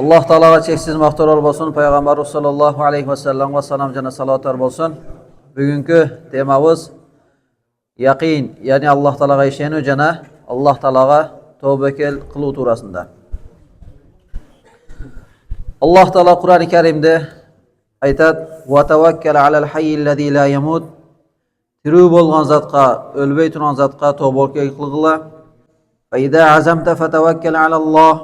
Alloh taologa cheksiz maqtovlar bo'lsin, payg'ambarimiz sollallohu alayhi vasallamga salom jana salotlar bo'lsin. Bugungi temamiz yaqin, ya'ni Alloh taologa ishonu jana Alloh taologa tavba qiluv to'g'risida. Alloh taolo Qur'oni Karimda aytadi: "Va tawakkal alal hayyil la yamut." Tirik bo'lgan zatga, o'lmay turgan zatga tavba qilg'ila. Fa idza azamta fatawakkal alalloh.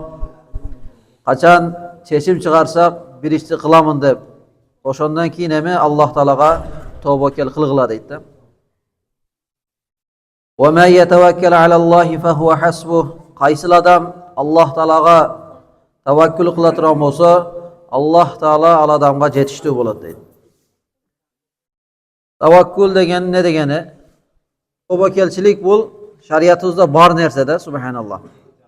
Qachon chechim chiqarsak, bir ishni qilaman deb, o'shandan keyin ham Alloh taologa tavbakkal qilg'ila deydi. Va ma yatawakkal alallohi fa huwa hasbuh. Qaysi odam Alloh taologa tavakkul qila turgan bo'lsa, Alloh taolo al odamga yetishdi bo'ladi deydi. Tavakkul degan ne degani? Tavakkalchilik bu shariatimizda bor narsada, subhanalloh.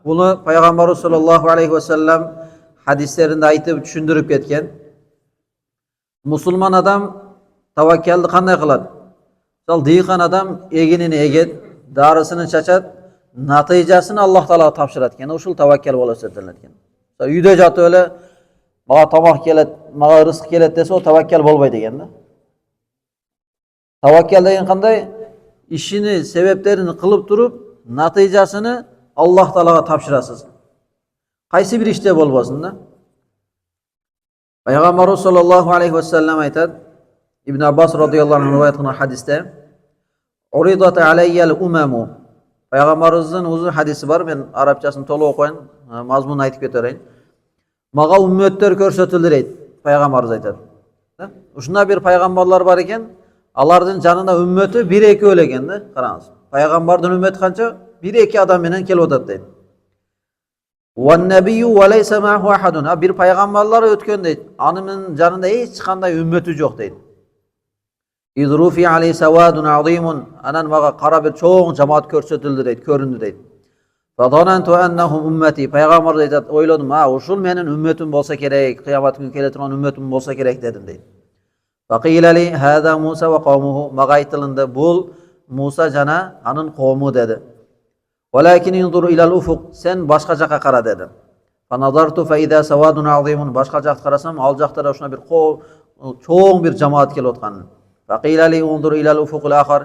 Buni payg'ambarimiz sollallohu alayhi vasallam hadislerinde aytib tushuntirib ketgan. Musulmon odam tavakkalni qanday qiladi? Misol dehqon odam eginini egib, darisini chachab, natijasini Alloh taologa topshiradi ekan. O'shul tavakkal bo'lsa ekan. Uyda jotib o'la, "Menga tomoq keladi, menga rizq keladi" desa, o tavakkal bo'lmaydi deganda. Tavakkal degan qanday? İşini, sebeplerini qilib turib, natijasini Alloh taologa topshirasiz. Qaysi bir ishda bo'lmasin-da. Payg'ambarimiz sollallohu alayhi vasallam aytadi, Ibn Abbas radhiyallohu anhu rivoyat qilgan hadisda, "Uridat alayyal umamu." Payg'ambarimizning o'zi hadisi bor, men arabchasini to'liq o'qiyin, mazmunini aytib ketayin. "Menga ummatlar ko'rsatildi" deydi. Payg'ambarimiz aytadi. Shunday bir payg'ambarlar bor ekan, ularning janida ummati 1-2 o'lganda, qarаңыз. Payg'ambarning ummati qancha? 1-2 odam bilan kelib o'tadi deydi. "Wan nabiyyu wa laysa ma'ahu ahadun." Bir payg'ambarlar o'tgan deydi. Onun janida hech qanday ummati yo'q deydi. "Idrufi alayhi sawadun azimun." Anan maga qara bir cho'ng jamoat ko'rsatildi deydi, ko'rindi deydi. "Fadanantu annahum ummati." Payg'ambar aytadi, o'yladim, "Ha, o'shul mening ummatim bo'lsa kerak, qiyomat kuni keladigan ummatim bo'lsa kerak" dedim deydi. "Faqila li hada Musa va qawmuhu." Maga aytilindi, "Bu Musa jana aning qavmi" dedi. "Walakin inzur ila al-ufuq." Sen boshqa joqqa qara dedi. Fa nazartu fa idha sawadun azimun. Boshqa joqqa qarasam, al joqda shuna bir cho'ng bir jamoat kelayotgan. Faqila li unzur ila al-ufuq al-akhar.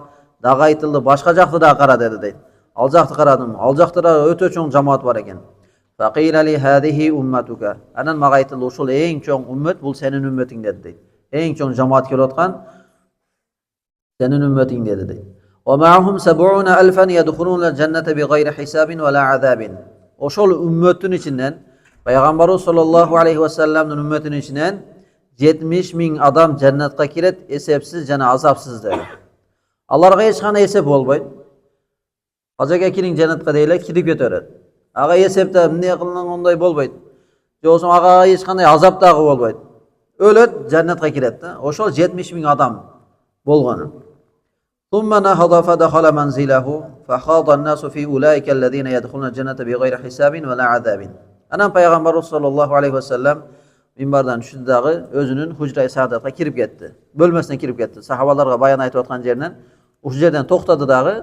Daga aytildi, boshqa joqda da qara dedi deydi. Al joqda qaradim. Al joqda da o'ta cho'ng jamoat bor ekan. Faqila li hadihi ummatuka. Anan maga aytildi, o'shul eng cho'ng ummat bu sening ummating dedi deydi. Eng cho'ng jamoat kelayotgan sening ummating dedi deydi. "Wa-ma'ahum 70,000 yadkhuluna al-jannata bighayri hisabin wa la azabin." O'shol ummatning ichidan payg'ambarimiz sollallohu alayhi vasallamning ummatining ichidan 70,000 odam jannatga kiradi, esepsiz jana azobsiz dedi. Allohga hech qanday esep bo'lmaydi. Hojaga kiring jannatga deylar, kirib ketaveradi. Aga esepda bunday qilingan unday bo'lmaydi. Yo'qsa aga hech qanday azobdagi bo'lmaydi. O'ladi, jannatga kiradi-da. O'shol 70,000 odam bo'lgani. ثم نهض فدخل منزله فخاض الناس في أولئك الذين يدخلون الجنة بغير حساب ولا عذاب. Anan payg'ambarimiz sollallohu alayhi vasallam minbardan tushdiagi o'zining hujra-i saadatga kirib ketdi. Bo'lmasdan kirib ketdi. Sahobalarga bayon aytayotgan yerdan o'sha yerdan to'xtadi-dagi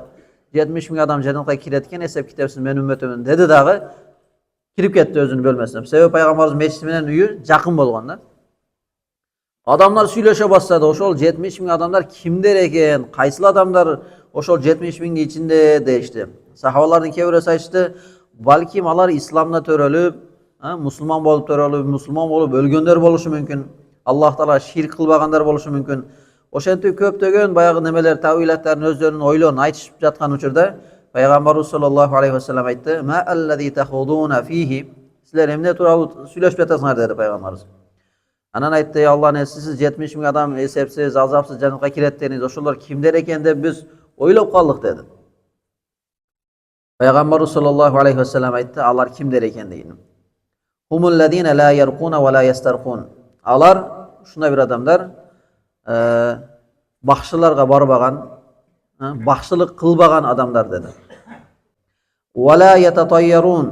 70,000 odam jannatga kiradigan esep kitobsiz men ummatimman dedi-dagi kirib ketdi o'zining bo'lmasdan. Sebab payg'ambarimiz mesjid bilan uyi yaqin bo'lganda. Adamlar söyleşe başladı. Oşol 70,000 adamlar kimdir eken? Qaysi adamlar oşol 70,000'in içinde değişti. Sahabalarning kevresi aytdı, balkim alar İslamda törölüp, musulmon bo'lib törölüp, musulmon bo'lib o'lganlar bo'lishi mumkin. Alloh taolo shirk qilmaganlar bo'lishi mumkin. O'shanda ko'pdеген bayagı nemeler, tavilatlarni o'zlarining o'ylarini aytishib жатқан uchurda payg'ambarimiz sollallohu alayhi vasallam aytdi, "Ma allazi tahuduna fihi." Sizlar emne turali söyleshib jatasizlar dedi payg'ambarimiz. Anan aytdi, "Ey Allah'ın siz 70,000 adam esepsiz, azapsız jannatga kiradi dediniz. Oşular kimler eken deb biz o'ylab qoldik" dedi. Payg'ambarimiz sollallohu alayhi vasallam aytdi, "Alar kimler eken deyin. Humul ladina la yarquna va la yastarqun." Alar shunday bir odamlar, baxshilarga bormagan, baxshilik qilmagan odamlar dedi. Va la yatatayyarun.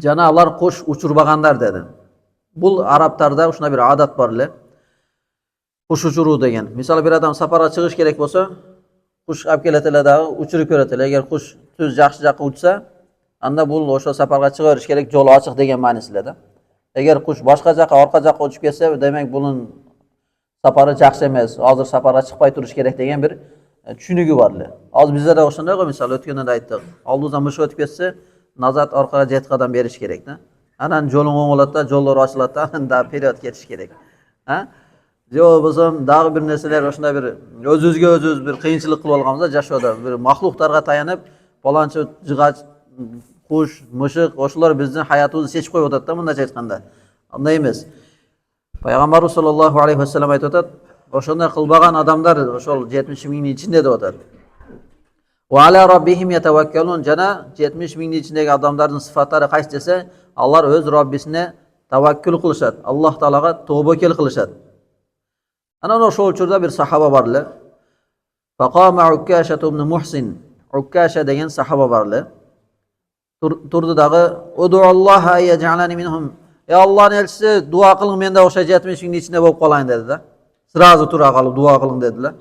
Jana alar qush uchirmaganlar dedi. Bu Araplarda shuna bir odat borlar. Qush uchiruv degan. Misol bir odam safarga chiqish kerak bo'lsa, qush olib keladilar, uchirib ko'radilar. Agar qush tuz yaxshi joqqa uchsa, anda bu o'sha safarga chiqarish kerak, yo'l ochiq degan ma'nosida. Agar qush boshqa yoqqa, orqa yoqqa uchib ketsa, demak buning safari yaxshi emas. Hozir safarga chiqmay turish kerak degan bir tushunigi borlar. Hozir bizda da o'shunday-ku, misol o'tganda aytdik. Oldimizdan mush o'tib ketsa, nazat orqaga 7 qadam berish kerak-da. Anan yo'ling o'ng'iladi, yo'llar ochiladi, anda period ketish kerak. Ha? Yo'q, biz ham dag'i bir narsalar o'shunday bir o'z-o'ziga o'z bir qiyinchilik qilib olganmiz jashoda. Bir maxluqlarga tayanib, palonchi jig'ach, qush, mushiq, o'shalar bizning hayotimizni sechib qo'yib o'tadi-da, bunday aytganda. Unday emas. Payg'ambar sollallohu alayhi vasallam aytadi, o'shunday qilmagan odamlar o'sha 70 mingning ichida deyotadi. Va ala robbihim yatawakkalun, jana 70 mingning ichidagi odamlarning sifatlari qaysi desa, Alloh o'z Robbisine tavakkul qilishadi. Alloh taolaga tavbakel qilishadi. Ana o'sha uchurda bir sahaba borlar. Faqama Ukasha ibn Muhsin. Ukasha degan sahaba borlar. Turdi-dag'i, "Ud'ulloha ayja'alani minhum." Ey Allohning elchisi, duo qiling, menda o'sha 70 mingning ichida bo'lib qolayin dedi-da. Sirazi tura qolib duo qiling dedilar.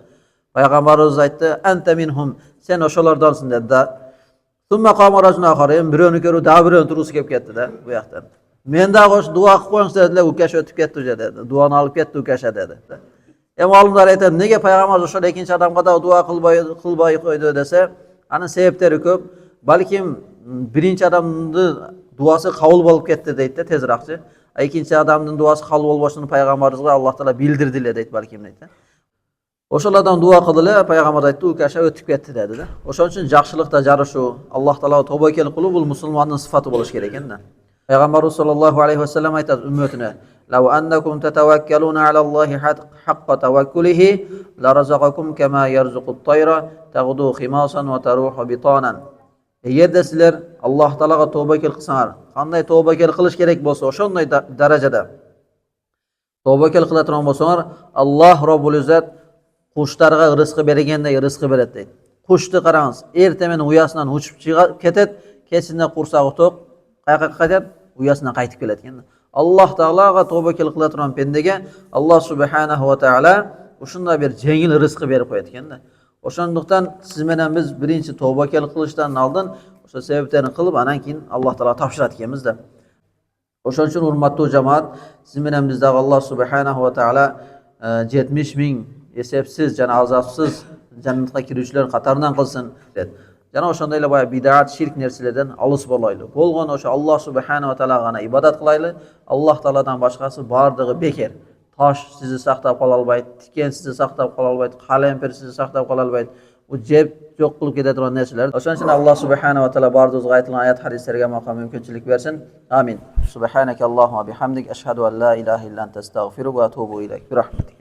Payg'ambarimiz aytdi, "Anta minhum." Sen o'shalardansan dedi-da. Summa qama rajulun akhar, birovni ko'rib, da birovni turisi kelib ketdi-da bu yoqdan. Menda o'sha duo qilib qo'ying dedilar, Ukasha o'tib ketdi o'sha dedi. Duoni olib ketdi Ukasha dedi. Olimlar aytadi, nega payg'ambar o'sha ikkinchi odamga da duo qilmay qo'ydi desa, ana sabablari ko'p. Balkim birinchi odamning duosi qabul bo'lib ketdi deydi tezroqchi. Ikkinchi odamning duosi qabul bo'lishini payg'ambarimizga Alloh taolo bildirdilar deydi balkim deydi. O'shalardan duo qildilar, payg'ambar aytdi, Ukasha o'tib ketdi dedi-da. O'sha uchun yaxshilikda jari shu, Alloh taolo tavbakel qilib, bu musulmonning sifati bo'lish kerak ekan-da. Payg'ambar sollallohu alayhi vasallam aytadi ummatine, "Law annakum tatawakkaluna ala Allohi haqqa tawakkulihi, la razaqakum kama yarzuqut tayra taghdu khimasan wa taruhu bitanan." Yerda sizlar Alloh taologa tavbakel qilsanglar, qanday tavbakel qilish kerak bo'lsa, o'shanday darajada tavbakel qiladigan bo'lsanglar, Alloh Robbul Izzat qushlarga rizqi bergandek rizqi beradi deydi. Qushni qarаңыз, ertamen uyasidan uchib ketadi, kechida qursog'i to'q, qayerga qaytadi? Uyasidan qaytib keladi ekan. Alloh taologa tavbakel qiladigan pendaga Alloh subhanahu va taolo o'shunday bir yengil rizqi berib qo'yadi ekanda. O'shandaqdan siz bilan biz birinchi tavbakel qilishdan oldin o'sha sabablarni qilib, anan keyin Alloh taolo topshiradi ekanmiz-da. O'shaning uchun hurmatli jamoat, siz bilan bizda Alloh subhanahu va taolo 70 ming esepsiz, azobsiz jannatga kiruvchilar qatoridan qilsin dedi. Jana o'shandaylar boya bid'at, shirk narsalardan olis bo'laylik. Bo'lgan o'sha Alloh subhanahu va taolog'a ibodat qilaylik. Alloh taoladan boshqasi bordigi bekor. Tosh sizni saqlab qola olmaydi, tikan sizni saqlab qola olmaydi, qalampir sizni saqlab qola olmaydi. U jeb yo'q qilib ketadigan narsalar. O'shaning uchun Alloh subhanahu va taolo bordigi aytilgan oyat hadislarga maqam mumkinchilik bersin. Amin. Subhanakallohumma bihamdik ashhadu an la ilaha illa anta astaghfiruka va atubu ilayk. Bi rahmatik.